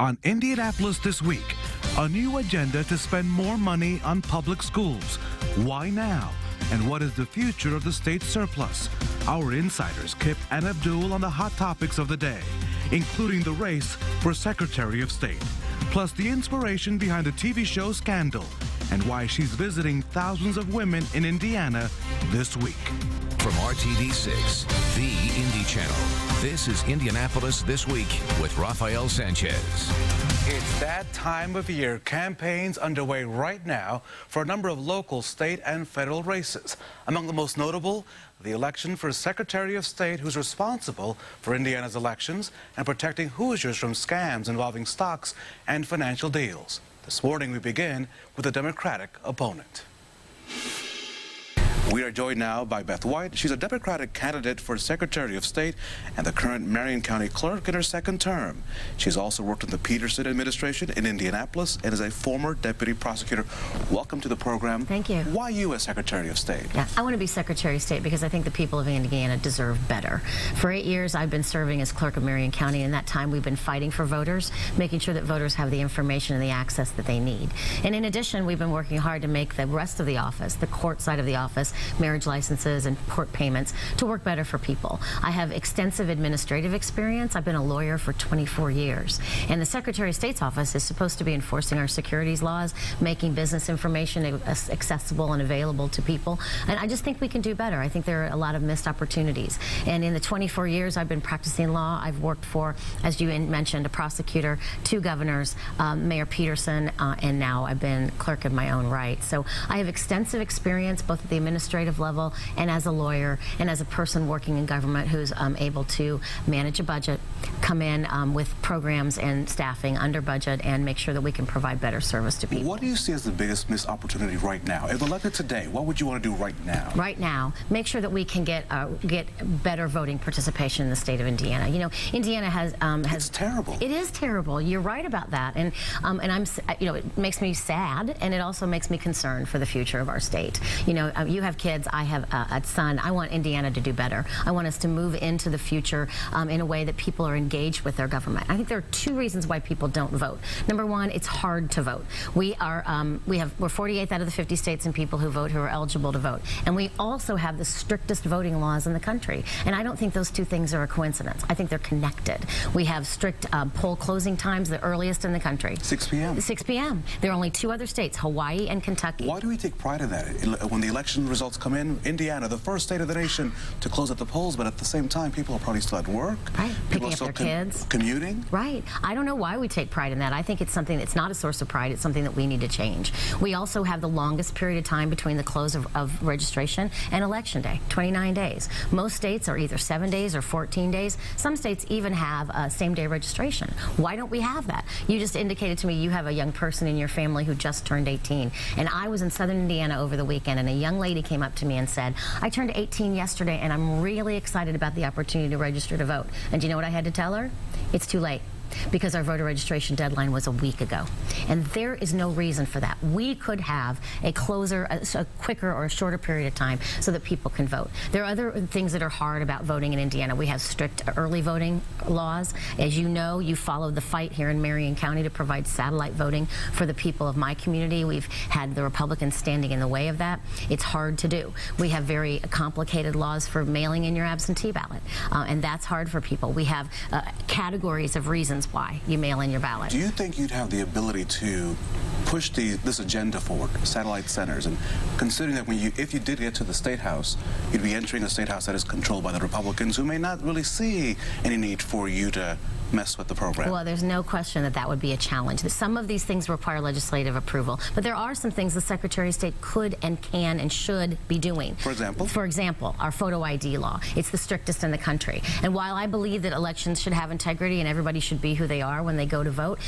On Indianapolis This Week, a new agenda to spend more money on public schools. Why now? And what is the future of the state surplus? Our insiders Kip and Abdul on the hot topics of the day, including the race for Secretary of State, plus the inspiration behind the TV show Scandal, and why she's visiting thousands of women in Indiana this week. From RTV6, the Indy Channel, this is Indianapolis This Week with Rafael Sanchez. It's that time of year. Campaigns underway right now for a number of local, state, and federal races. Among the most notable, the election for Secretary of State, who's responsible for Indiana's elections and protecting Hoosiers from scams involving stocks and financial deals. This morning, we begin with a Democratic opponent. We are joined now by Beth White. She's a Democratic candidate for Secretary of State and the current Marion County Clerk in her second term. She's also worked in the Peterson administration in Indianapolis and is a former deputy prosecutor. Welcome to the program. Thank you. Why you as Secretary of State? Yeah, I want to be Secretary of State because I think the people of Indiana deserve better. For 8 years, I've been serving as clerk of Marion County. In that time, we've been fighting for voters, making sure that voters have the information and the access that they need. And in addition, we've been working hard to make the rest of the office, the court side of the office, marriage licenses and court payments, to work better for people. I have extensive administrative experience. I've been a lawyer for 24 years. And the Secretary of State's office is supposed to be enforcing our securities laws, making business information accessible and available to people. And I just think we can do better. I think there are a lot of missed opportunities. And in the 24 years I've been practicing law, I've worked for, as you mentioned, a prosecutor, 2 governors, Mayor Peterson, and now I've been clerk in my own right. So I have extensive experience both at the administrative level and as a lawyer and as a person working in government who's able to manage a budget, come in with programs and staffing under budget, and make sure that we can provide better service to people. What do you see as the biggest missed opportunity right now? If elected today, what would you want to do right now? Right now, make sure that we can get better voting participation in the state of Indiana. You know, Indiana has it's terrible. It is terrible. You're right about that, and I'm, you know, it makes me sad, and it also makes me concerned for the future of our state. You know, you have kids. I have a son. I want Indiana to do better. I want us to move into the future in a way that people are engaged with their government. I think there are 2 reasons why people don't vote. Number one, it's hard to vote. We're 48th out of the 50 states and people who vote who are eligible to vote. And we also have the strictest voting laws in the country. And I don't think those 2 things are a coincidence. I think they're connected. We have strict poll closing times, the earliest in the country. 6 p.m. 6 p.m. There are only 2 other states, Hawaii and Kentucky. Why do we take pride in that? When the election results come in, Indiana, the first state of the nation to close at the polls, but at the same time, people are probably still at work. Right, people picking are up their kids. Commuting. Right. I don't know why we take pride in that. I think it's something that's not a source of pride. It's something that we need to change. We also have the longest period of time between the close of registration and election day, 29 days. Most states are either 7 days or 14 days. Some states even have same-day registration. Why don't we have that? You just indicated to me you have a young person in your family who just turned 18. And I was in southern Indiana over the weekend, and a young lady came up to me and said, I turned 18 yesterday, and I'm really excited about the opportunity to register to vote. And do you know what I had to tell her? It's too late, because our voter registration deadline was a week ago. And there is no reason for that. We could have a quicker or a shorter period of time so that people can vote. There are other things that are hard about voting in Indiana. We have strict early voting laws. As you know, you followed the fight here in Marion County to provide satellite voting for the people of my community. We've had the Republicans standing in the way of that. It's hard to do. We have very complicated laws for mailing in your absentee ballot, and that's hard for people. We have categories of reasons why you mail in your ballot. Do you think you'd have the ability to push this agenda forward, satellite centers, and considering that if you did get to the State House, you'd be entering a State House that is controlled by the Republicans, who may not really see any need for you to mess with the program? Well, there's no question that that would be a challenge. Some of these things require legislative approval, but there are some things the Secretary of State could and can and should be doing. For example? For example, our photo ID law. It's the strictest in the country. And while I believe that elections should have integrity and everybody should be who they are when they go to vote,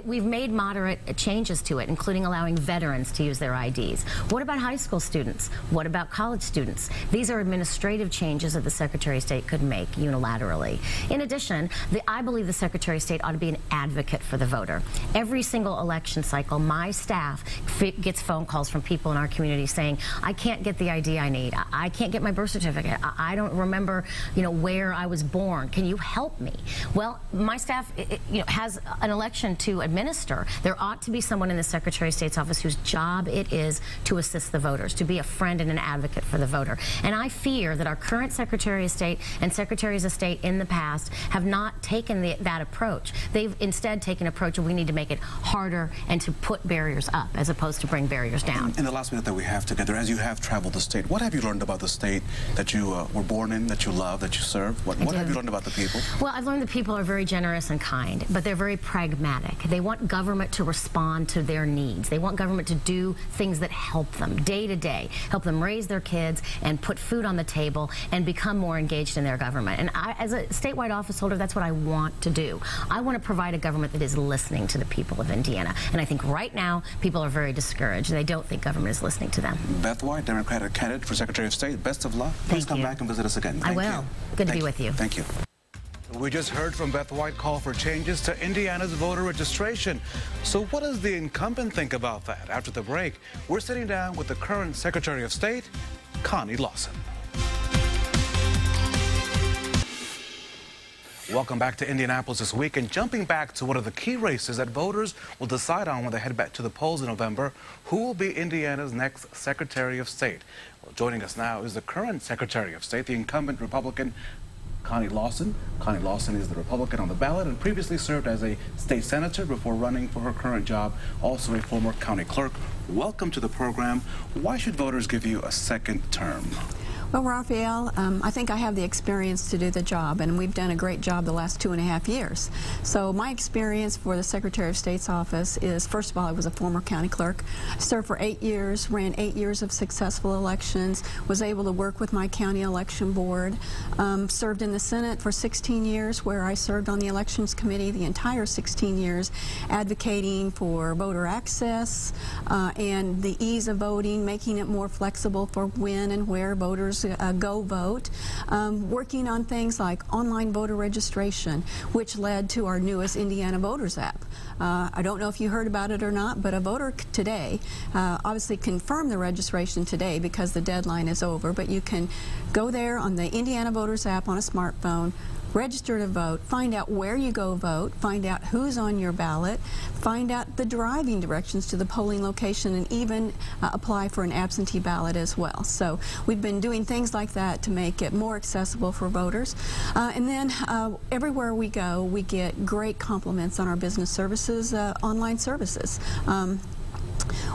we've made moderate changes to it, including allowing veterans to use their IDs. What about high school students? What about college students? These are administrative changes that the Secretary of State could make unilaterally. In addition, I believe the Secretary of State ought to be an advocate for the voter. Every single election cycle, my staff gets phone calls from people in our community saying, I can't get the ID I need. I can't get my birth certificate. I don't remember, where I was born. Can you help me? Well, my staff has an election to administer. There ought to be someone in the Secretary of State's office whose job it is to assist the voters, to be a friend and an advocate for the voter. And I fear that our current Secretary of State and Secretaries of State in the past have not taken that approach. They've instead taken an approach of we need to make it harder and to put barriers up as opposed to bring barriers down. In the last minute that we have together, as you have traveled the state, what have you learned about the state that you were born in, that you love, that you serve? What have you learned about the people? Well, I've learned that people are very generous and kind, but they're very pragmatic. They want government to respond to their needs. They want government to do things that help them day to day, help them raise their kids and put food on the table and become more engaged in their government. And I, as a statewide office holder, that's what I want to do. I want to provide a government that is listening to the people of Indiana. And I think right now, people are very discouraged. They don't think government is listening to them. Beth White, Democratic candidate for Secretary of State, best of luck. Please come back and visit us again. I will. Good to be with you. Thank you. We just heard from Beth White call for changes to Indiana's voter registration. So what does the incumbent think about that? After the break, we're sitting down with the current Secretary of State, Connie Lawson. Welcome back to Indianapolis this week, and jumping back to one of the key races that voters will decide on when they head back to the polls in November, who will be Indiana's next Secretary of State? Well, joining us now is the current Secretary of State, the incumbent Republican, Connie Lawson. Connie Lawson is the Republican on the ballot and previously served as a state senator before running for her current job, also a former county clerk. Welcome to the program. Why should voters give you a second term? Well, Rafael, I think I have the experience to do the job, and we've done a great job the last 2.5 years. So my experience for the Secretary of State's office is, first of all, I was a former county clerk, served for 8 years, ran 8 years of successful elections, was able to work with my county election board, served in the Senate for 16 years, where I served on the elections committee the entire 16 years, advocating for voter access and the ease of voting, making it more flexible for when and where voters go vote, working on things like online voter registration, which led to our newest Indiana Voters app. I don't know if you heard about it or not, but a voter today obviously confirmed the registration today because the deadline is over, but you can go there on the Indiana Voters app on a smartphone, register to vote, find out where you go vote, find out who's on your ballot, find out the driving directions to the polling location, and even apply for an absentee ballot as well. So we've been doing things like that to make it more accessible for voters. And then everywhere we go, we get great compliments on our business services, online services.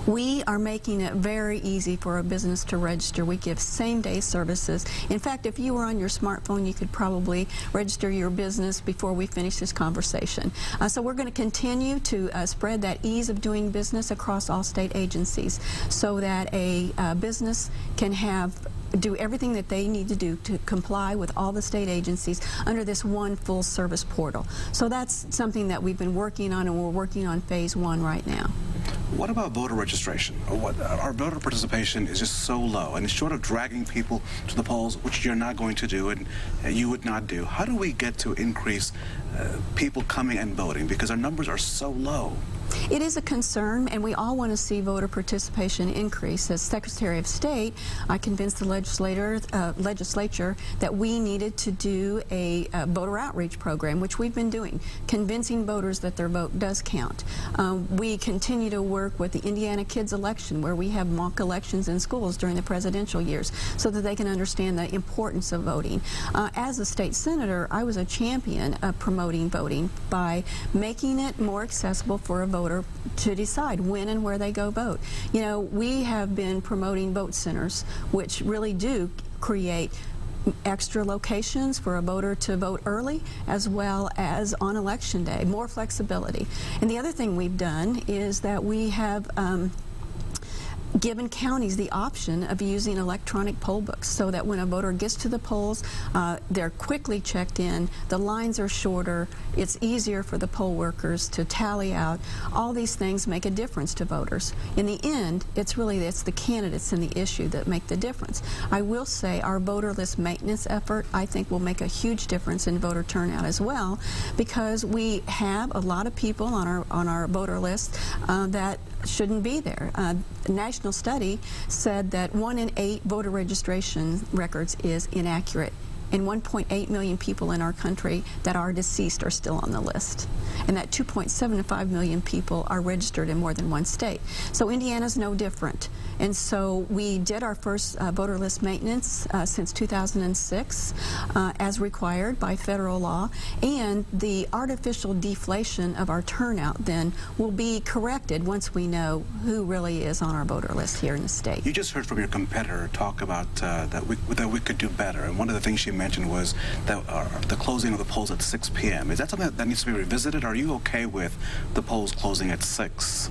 We are making it very easy for a business to register. We give same-day services. In fact, if you were on your smartphone, you could probably register your business before we finish this conversation. So we're going to continue to spread that ease of doing business across all state agencies so that a business can do everything that they need to do to comply with all the state agencies under this one full service portal. So that's something that we've been working on, and we're working on phase 1 right now. What about voter registration? Our voter participation is just so low, and it's short of dragging people to the polls, which you're not going to do and you would not do. How do we get to increase people coming and voting, because our numbers are so low? It is a concern, and we all want to see voter participation increase. As Secretary of State, I convinced the legislature that we needed to do a voter outreach program, which we've been doing, convincing voters that their vote does count. We continue to work with the Indiana Kids Election, where we have mock elections in schools during the presidential years so that they can understand the importance of voting. As a state senator, I was a champion of promoting voting by making it more accessible for a voter to decide when and where they go vote. You know, we have been promoting vote centers, which really do create extra locations for a voter to vote early as well as on election day, more flexibility. And the other thing we've done is that we have given counties the option of using electronic poll books so that when a voter gets to the polls, they're quickly checked in, the lines are shorter, it's easier for the poll workers to tally out. All these things make a difference to voters. In the end, it's the candidates and the issue that make the difference. I will say our voter list maintenance effort, I think, will make a huge difference in voter turnout as well, because we have a lot of people on our voter list that shouldn't be there. A national study said that 1 in 8 voter registration records is inaccurate, and 1.8 million people in our country that are deceased are still on the list, and that 2.75 million people are registered in more than one state. So Indiana's no different. And so we did our first voter list maintenance since 2006 as required by federal law, and the artificial deflation of our turnout then will be corrected once we know who really is on our voter list here in the state. You just heard from your competitor talk about that we could do better, and one of the things she mentioned was that the closing of the polls at 6 p.m. Is that something that needs to be revisited? Are you okay with the polls closing at 6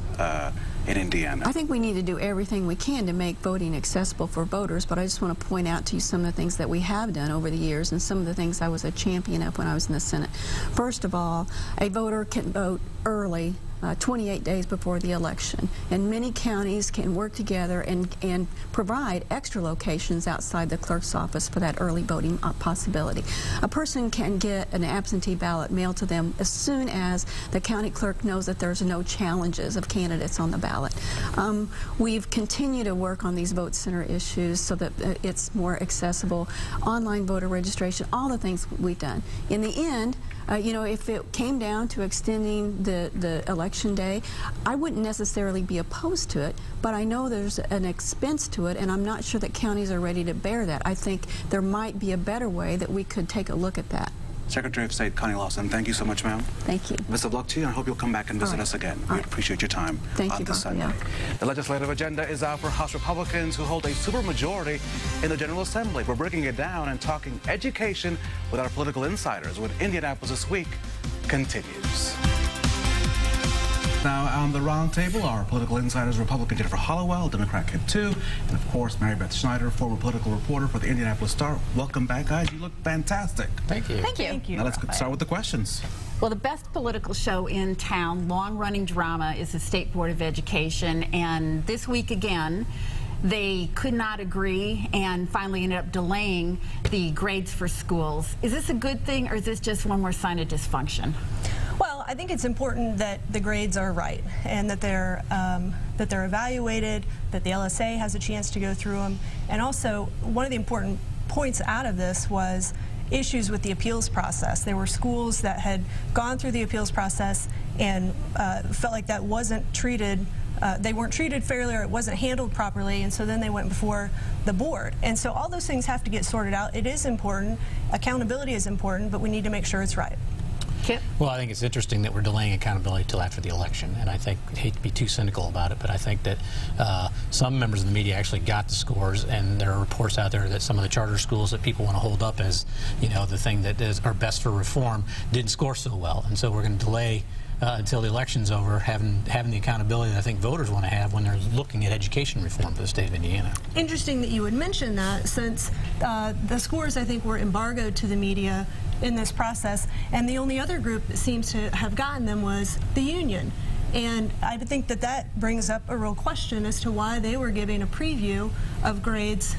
in Indiana? I think we need to do everything we can to make voting accessible for voters, but I just want to point out to you some of the things that we have done over the years and some of the things I was a champion of when I was in the Senate. First of all, a voter can vote early 28 days before the election, and many counties can work together and provide extra locations outside the clerk's office for that early voting possibility. A person can get an absentee ballot mailed to them as soon as the county clerk knows that there's no challenges of candidates on the ballot. We've continued to work on these vote center issues so that it's more accessible, online voter registration, all the things we've done. In the end, you know, if it came down to extending the election day, I wouldn't necessarily be opposed to it, but I know there's an expense to it, and I'm not sure that counties are ready to bear that. I think there might be a better way that we could take a look at that. Secretary of State Connie Lawson, thank you so much, ma'am. Thank you. Best of luck to you, and I hope you'll come back and visit us again. We appreciate your time on this Sunday. The legislative agenda is out for House Republicans who hold a supermajority in the General Assembly. We're breaking it down and talking education with our political insiders when Indianapolis This Week continues. Now on the round table, our political insiders, Republican Jennifer Hollowell, Democrat Kid 2, and of course Mary Beth Schneider, former political reporter for the Indianapolis Star. Welcome back, guys. You look fantastic. Thank you. Thank you. Thank you. Now let's start with the questions. Well, the best political show in town, long-running drama, is the State Board of Education, and this week again, they could not agree and finally ended up delaying the grades for schools. Is this a good thing, or is this just one more sign of dysfunction? Well, I think it's important that the grades are right and that they're evaluated, that the LSA has a chance to go through them, and also one of the important points out of this was issues with the appeals process. There were schools that had gone through the appeals process and felt like that wasn't treated. They weren't treated fairly, or it wasn't handled properly, and so then they went before the board. And so all those things have to get sorted out. It is important. Accountability is important, but we need to make sure it's right. Kip? Well, I think it's interesting that we're delaying accountability till after the election, and I think, I hate to be too cynical about it, but I think that some members of the media actually got the scores, and there are reports out there that some of the charter schools that people want to hold up as, you know, the thing that are best for reform didn't score so well, and so we're going to delay until the election's over, having the accountability that I think voters want to have when they're looking at education reform for the state of Indiana. Interesting that you would mention that, since the scores, I think, were embargoed to the media in this process, and the only other group that seems to have gotten them was the union. And I think that that brings up a real question as to why they were giving a preview of grades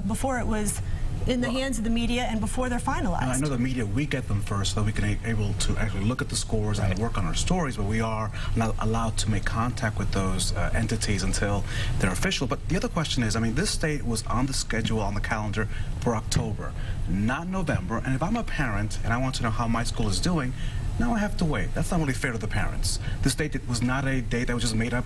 before it was in the hands of the media and before they're finalized. And I know the media, we get them first so we can be able to actually look at the scores and work on our stories, but we are not allowed to make contact with those entities until they're official. But the other question is, I mean, this state was on the schedule, on the calendar for October, not November. And if I'm a parent and I want to know how my school is doing, now I have to wait. That's not really fair to the parents. This date was not a date that was just made up,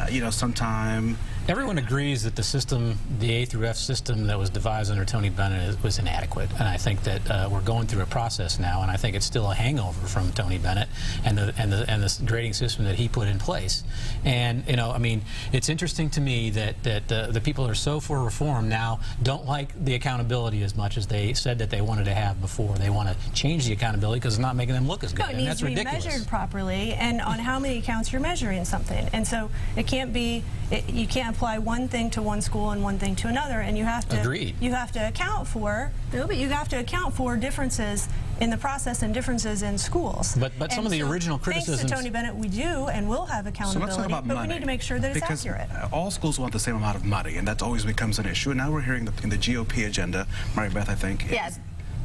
you know, sometime. Everyone agrees that the system, the A through F system that was devised under Tony Bennett was inadequate, and I think that we're going through a process now, and I think it's still a hangover from Tony Bennett and the grading system that he put in place. And you know, I mean, it's interesting to me that the people that are so for reform now don't like the accountability as much as they said that they wanted to have before. They want to change the accountability because it's not making them look as good. data. No, it and needs that's to be ridiculous. measured properly, and on how many accounts you're measuring something. And so it can't be, you can't apply one thing to one school and one thing to another, and you have to. Agreed. You have to account for, but you have to account for differences in the process and differences in schools. But some of the original criticisms. Thanks to Tony Bennett, we do and will have accountability. So let's talk about but money, we need to make sure that it's because accurate. All schools want the same amount of money, and that always becomes an issue. And now we're hearing that in the GOP agenda, Mary Beth, I think, is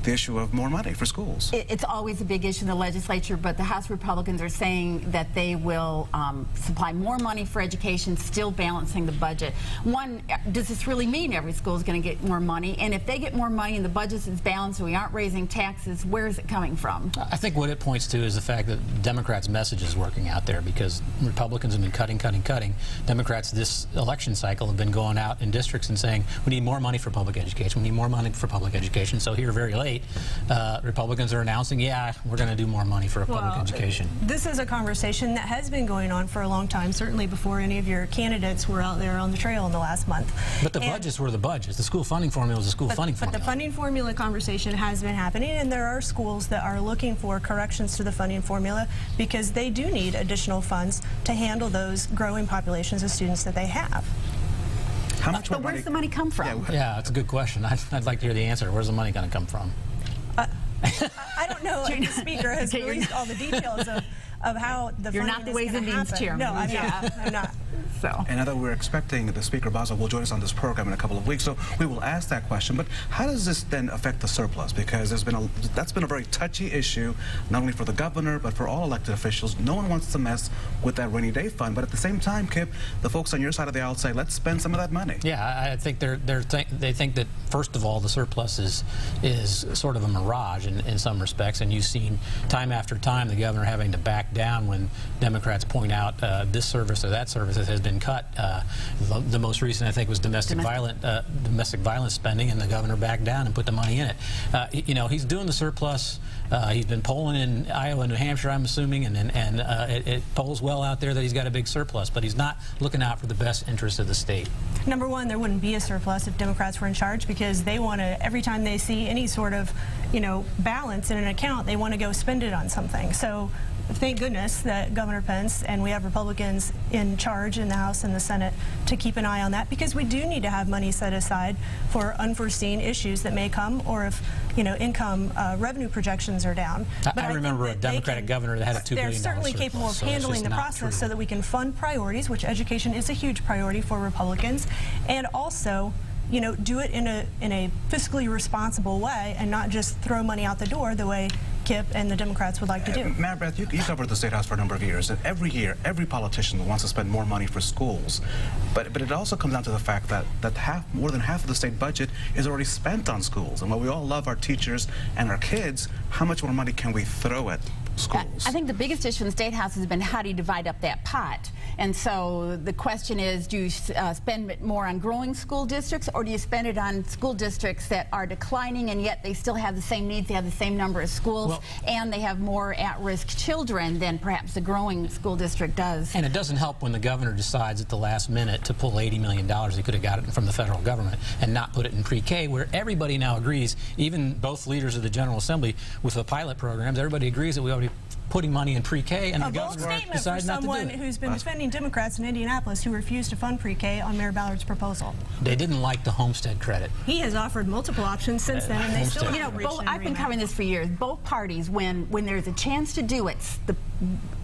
the issue of more money for schools. It's always a big issue in the legislature, but the House Republicans are saying that they will supply more money for education, still balancing the budget. One, does this really mean every school is going to get more money? And if they get more money and the budget is balanced and we aren't raising taxes, where is it coming from? I think what it points to is the fact that Democrats' message is working out there, because Republicans have been cutting. Democrats this election cycle have been going out in districts and saying, we need more money for public education. We need more money for public education. So here very late, Republicans are announcing, yeah, we're going to do more money for public education. This is a conversation that has been going on for a long time, certainly before any of your candidates were out there on the trail in the last month. But the budgets were the budgets. The school funding formula was the school funding formula. But the funding formula conversation has been happening, and there are schools that are looking for corrections to the funding formula because they do need additional funds to handle those growing populations of students that they have. How much But where does the money come from? Yeah, that's a good question. I'd like to hear the answer. Where's the money going to come from? I don't know. The speaker has released all the details of how the You're funding not the is Ways gonna and Means happen. chairman. No, I'm not. I'm not. So. And I know we're expecting the Speaker Boswell will join us on this program in a couple of weeks, so we will ask that question. But how does this then affect the surplus? Because that's been a very touchy issue, not only for the governor, but for all elected officials. No one wants to mess with that rainy day fund. But at the same time, Kip, the folks on your side of the aisle say, let's spend some of that money. Yeah, I think they think that, first of all, the surplus is sort of a mirage in some respects. And you've seen time after time the governor having to back down when Democrats point out this service or that service has been cut. The most recent, I think, was domestic violence spending, and the governor backed down and put the money in it. You know, he's doing the surplus. He's been polling in Iowa and New Hampshire, I'm assuming, and it polls well out there that he's got a big surplus, but he's not looking out for the best interest of the state. Number one, there wouldn't be a surplus if Democrats were in charge, because they want to, every time they see any sort of, balance in an account, they want to go spend it on something. So thank goodness that Governor Pence and we have Republicans in charge in the House and the Senate to keep an eye on that, because we do need to have money set aside for unforeseen issues that may come, or if income revenue projections are down. I remember a Democratic governor that had a $2 billion They're certainly surplus, capable of handling the process so that we can fund priorities, which education is a huge priority for Republicans, and also do it in a fiscally responsible way and not just throw money out the door the way Kip and the Democrats would like to do. Mary Beth, you covered the State House for a number of years, and every year, every politician wants to spend more money for schools. But it also comes down to the fact that more than half of the state budget is already spent on schools. And while we all love our teachers and our kids, how much more money can we throw at schools? I think the biggest issue in the State House has been, how do you divide up that pot? And so the question is, do you spend it more on growing school districts, or do you spend it on school districts that are declining and yet they still have the same needs, they have the same number of schools, and they have more at-risk children than perhaps the growing school district does? And it doesn't help when the governor decides at the last minute to pull $80 million he could have got it from the federal government and not put it in pre-K, where everybody now agrees, even both leaders of the General Assembly with the pilot programs, everybody agrees that we ought to be putting money in pre-K, and the governor decides not to do it. Someone who's been defending Democrats in Indianapolis who refused to fund pre-K on Mayor Ballard's proposal. They didn't like the homestead credit. He has offered multiple options since then, and they still haven't reached an I've been covering this for years. Both parties, when there's a chance to do it,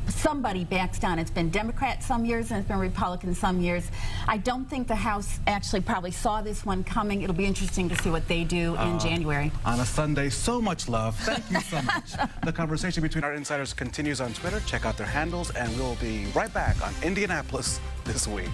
somebody backs down. It's been Democrat some years and it's been Republican some years. I don't think the House actually probably saw this one coming. It'll be interesting to see what they do in January. On a Sunday, so much love. Thank you so much. The conversation between our insiders continues on Twitter. Check out their handles, and we'll be right back on Indianapolis This Week.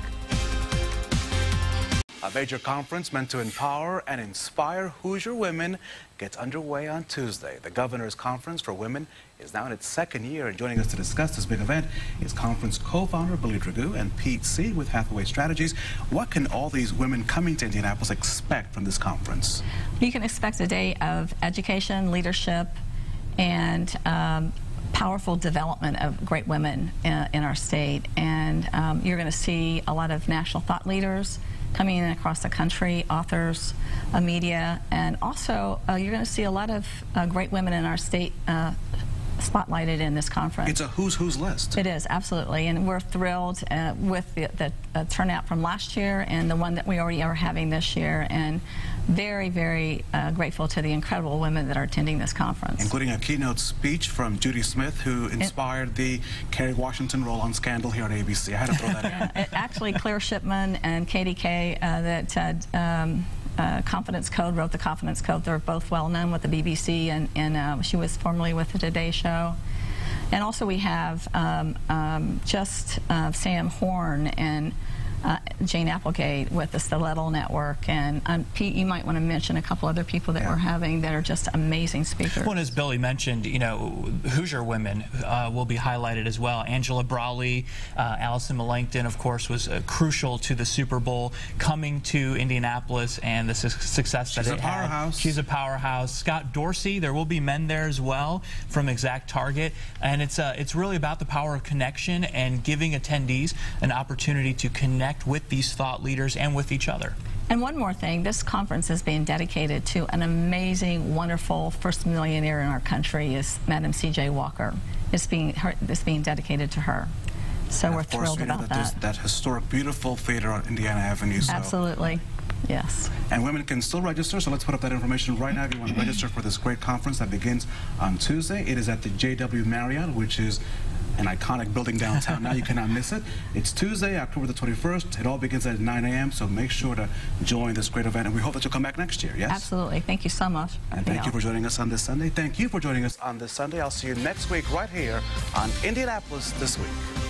A major conference meant to empower and inspire Hoosier women gets underway on Tuesday. The Governor's Conference for Women is now in its second year, and joining us to discuss this big event is conference co-founder Billy Dragoo and Pete C. with Hathaway Strategies. What can all these women coming to Indianapolis expect from this conference? You can expect a day of education, leadership, and powerful development of great women in our state. And you're going to see a lot of national thought leaders coming in across the country, authors, media, and also you're going to see a lot of great women in our state spotlighted in this conference. It's a who's list. It is, absolutely, and we're thrilled with the turnout from last year and the one that we already are having this year, and very, very grateful to the incredible women that are attending this conference. Including a keynote speech from Judy Smith, who inspired the Kerry Washington role on Scandal here on ABC. I had to throw that in. Actually, Claire Shipman and Katie Kay Confidence Code, wrote the Confidence Code. They're both well known with the BBC, and she was formerly with the Today Show. And also we have Sam Horn and Jane Applegate with the Stiletto Network, and Pete, you might want to mention a couple other people that we're having that are just amazing speakers. Well, as Billy mentioned, you know, Hoosier women will be highlighted as well. Angela Brawley, Allison Melanchthon, of course, was crucial to the Super Bowl coming to Indianapolis and the success that it had. She's a powerhouse. She's a powerhouse. Scott Dorsey, there will be men there as well from Exact Target, and it's really about the power of connection and giving attendees an opportunity to connect with these thought leaders and with each other. And one more thing, this conference is being dedicated to an amazing, wonderful first millionaire in our country, is Madam C.J. Walker. It's being dedicated to her. So we're thrilled about that. There's that historic, beautiful theater on Indiana Avenue. So. Absolutely. Yes. And women can still register, so let's put up that information right now if you want to register for this great conference that begins on Tuesday. It is at the JW Marriott, which is an iconic building downtown. Now you cannot miss it. It's Tuesday, October the 21st. It all begins at 9 a.m., so make sure to join this great event, and we hope that you'll come back next year, yes? Absolutely. Thank you so much. And thank you for joining us on this Sunday. Thank you for joining us on this Sunday. I'll see you next week right here on Indianapolis This Week.